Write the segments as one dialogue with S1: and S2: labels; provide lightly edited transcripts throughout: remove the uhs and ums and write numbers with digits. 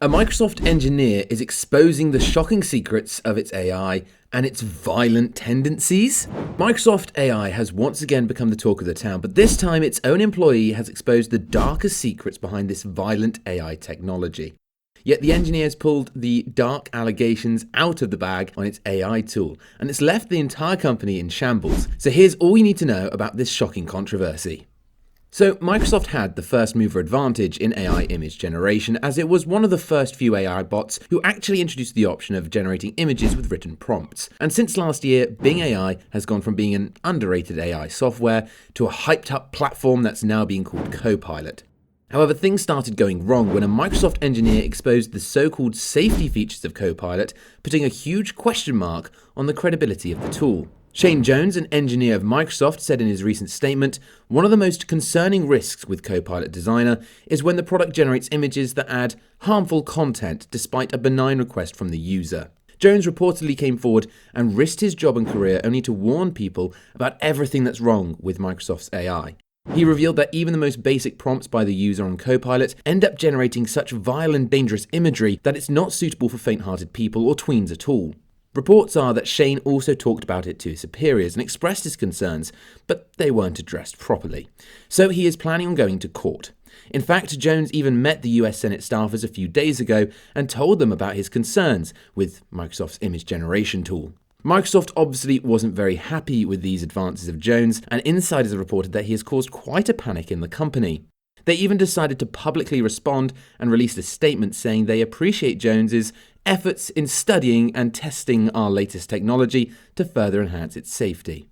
S1: A Microsoft engineer is exposing the shocking secrets of its AI and its violent tendencies. Microsoft AI has once again become the talk of the town, but this time its own employee has exposed the darkest secrets behind this violent AI technology. Yet the engineer has pulled the dark allegations out of the bag on its AI tool, and it's left the entire company in shambles. So here's all you need to know about this shocking controversy. So Microsoft had the first mover advantage in AI image generation, as it was one of the first few AI bots who actually introduced the option of generating images with written prompts. And since last year, Bing AI has gone from being an underrated AI software to a hyped up platform that's now being called Copilot. However, things started going wrong when a Microsoft engineer exposed the so-called safety features of Copilot, putting a huge question mark on the credibility of the tool. Shane Jones, an engineer of Microsoft, said in his recent statement, "One of the most concerning risks with Copilot Designer is when the product generates images that add harmful content despite a benign request from the user." Jones reportedly came forward and risked his job and career only to warn people about everything that's wrong with Microsoft's AI. He revealed that even the most basic prompts by the user on Copilot end up generating such vile and dangerous imagery that it's not suitable for faint-hearted people or tweens at all. Reports are that Shane also talked about it to his superiors and expressed his concerns, but they weren't addressed properly. So he is planning on going to court. In fact, Jones even met the US Senate staffers a few days ago and told them about his concerns with Microsoft's image generation tool. Microsoft obviously wasn't very happy with these advances of Jones, and insiders have reported that he has caused quite a panic in the company. They even decided to publicly respond and released a statement saying they appreciate Jones's efforts in studying and testing our latest technology to further enhance its safety.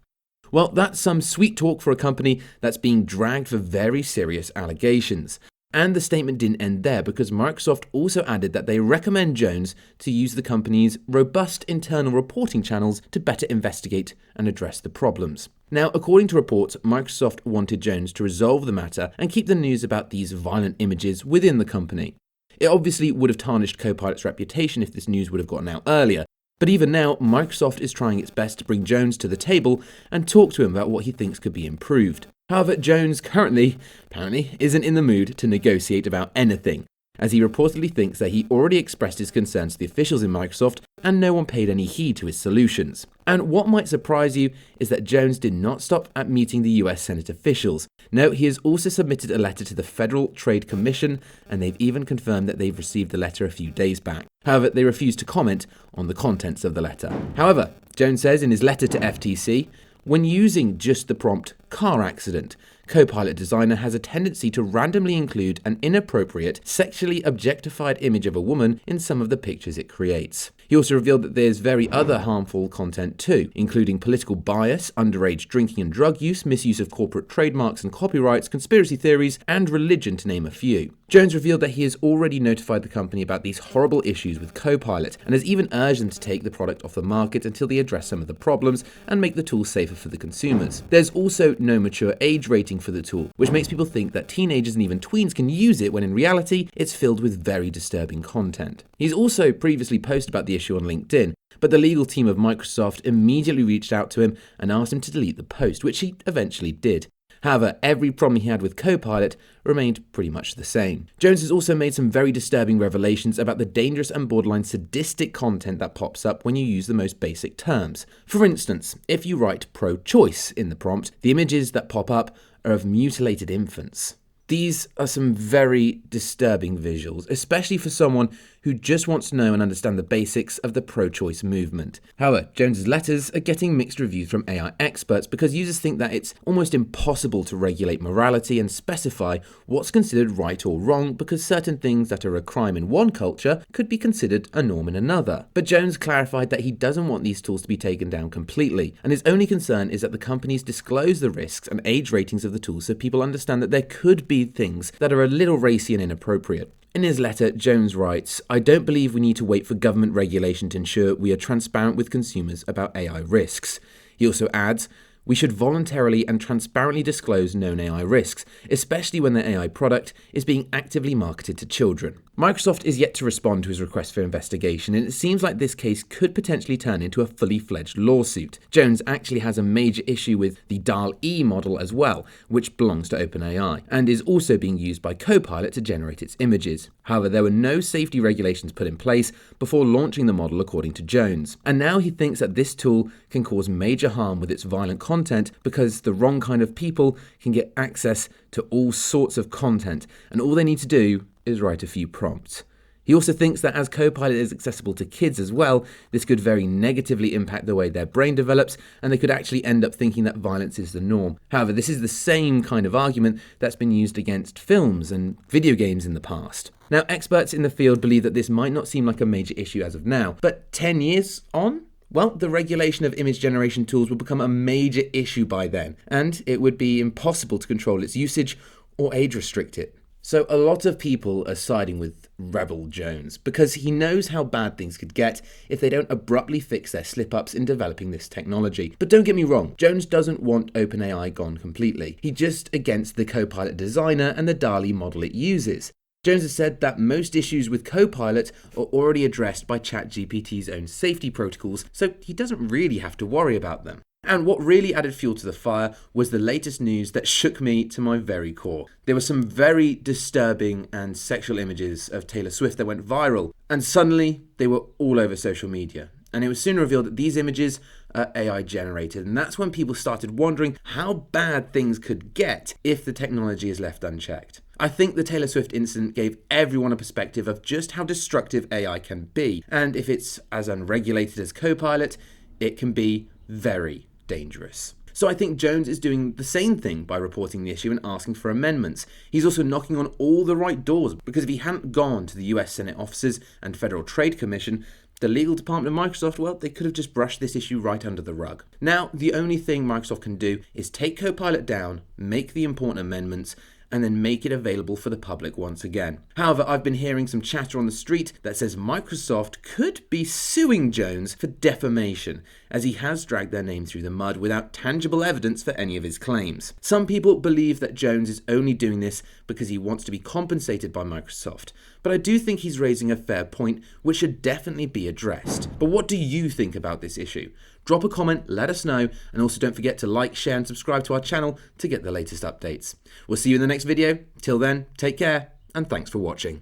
S1: Well, that's some sweet talk for a company that's being dragged for very serious allegations. And the statement didn't end there, because Microsoft also added that they recommend Jones to use the company's robust internal reporting channels to better investigate and address the problems. Now, according to reports, Microsoft wanted Jones to resolve the matter and keep the news about these violent images within the company. It obviously would have tarnished Copilot's reputation if this news would have gotten out earlier, but even now, Microsoft is trying its best to bring Jones to the table and talk to him about what he thinks could be improved. However, Jones currently, apparently, isn't in the mood to negotiate about anything, as he reportedly thinks that he already expressed his concerns to the officials in Microsoft and no one paid any heed to his solutions. And what might surprise you is that Jones did not stop at meeting the US Senate officials. No, he has also submitted a letter to the Federal Trade Commission, and they've even confirmed that they've received the letter a few days back. However, they refused to comment on the contents of the letter. However, Jones says in his letter to FTC, when using just the prompt car accident, Copilot Designer has a tendency to randomly include an inappropriate, sexually objectified image of a woman in some of the pictures it creates. He also revealed that there's very other harmful content too, including political bias, underage drinking and drug use, misuse of corporate trademarks and copyrights, conspiracy theories, and religion, to name a few. Jones revealed that he has already notified the company about these horrible issues with Copilot and has even urged them to take the product off the market until they address some of the problems and make the tool safer for the consumers. There's also no mature age rating for the tool, which makes people think that teenagers and even tweens can use it when in reality it's filled with very disturbing content. He's also previously posted about the issue on LinkedIn, but the legal team of Microsoft immediately reached out to him and asked him to delete the post, which he eventually did. However, every problem he had with Copilot remained pretty much the same. Jones has also made some very disturbing revelations about the dangerous and borderline sadistic content that pops up when you use the most basic terms. For instance, if you write pro-choice in the prompt, the images that pop up are of mutilated infants. These are some very disturbing visuals, especially for someone who just wants to know and understand the basics of the pro-choice movement. However, Jones's letters are getting mixed reviews from AI experts because users think that it's almost impossible to regulate morality and specify what's considered right or wrong, because certain things that are a crime in one culture could be considered a norm in another. But Jones clarified that he doesn't want these tools to be taken down completely, and his only concern is that the companies disclose the risks and age ratings of the tools so people understand that there could be things that are a little racy and inappropriate. In his letter, Jones writes, "I don't believe we need to wait for government regulation to ensure we are transparent with consumers about AI risks." He also adds, "We should voluntarily and transparently disclose known AI risks, especially when the AI product is being actively marketed to children." Microsoft is yet to respond to his request for investigation, and it seems like this case could potentially turn into a fully fledged lawsuit. Jones actually has a major issue with the DALL-E model as well, which belongs to OpenAI, and is also being used by Copilot to generate its images. However, there were no safety regulations put in place before launching the model, according to Jones. And now he thinks that this tool can cause major harm with its violent content because the wrong kind of people can get access to all sorts of content, and all they need to do is write a few prompts. He also thinks that as Copilot is accessible to kids as well, this could very negatively impact the way their brain develops, and they could actually end up thinking that violence is the norm. However, this is the same kind of argument that's been used against films and video games in the past. Now, experts in the field believe that this might not seem like a major issue as of now, but 10 years on? Well, the regulation of image generation tools will become a major issue by then, and it would be impossible to control its usage or age restrict it. So a lot of people are siding with Rebel Jones because he knows how bad things could get if they don't abruptly fix their slip-ups in developing this technology. But don't get me wrong, Jones doesn't want OpenAI gone completely. He's just against the Copilot designer and the DALL-E model it uses. Jones has said that most issues with Copilot are already addressed by ChatGPT's own safety protocols, so he doesn't really have to worry about them. And what really added fuel to the fire was the latest news that shook me to my very core. There were some very disturbing and sexual images of Taylor Swift that went viral, and suddenly they were all over social media. And it was soon revealed that these images are AI generated, and that's when people started wondering how bad things could get if the technology is left unchecked. I think the Taylor Swift incident gave everyone a perspective of just how destructive AI can be, and if it's as unregulated as Copilot, it can be very dangerous. So I think Jones is doing the same thing by reporting the issue and asking for amendments. He's also knocking on all the right doors, because if he hadn't gone to the US Senate offices and Federal Trade Commission, the legal department of Microsoft, well, they could have just brushed this issue right under the rug. Now, the only thing Microsoft can do is take Copilot down, make the important amendments, and then make it available for the public once again. However, I've been hearing some chatter on the street that says Microsoft could be suing Jones for defamation, as he has dragged their name through the mud without tangible evidence for any of his claims. Some people believe that Jones is only doing this because he wants to be compensated by Microsoft, but I do think he's raising a fair point which should definitely be addressed. But what do you think about this issue? Drop a comment, let us know, and also don't forget to like, share and subscribe to our channel to get the latest updates. We'll see you in the next video. Till then, take care, and thanks for watching.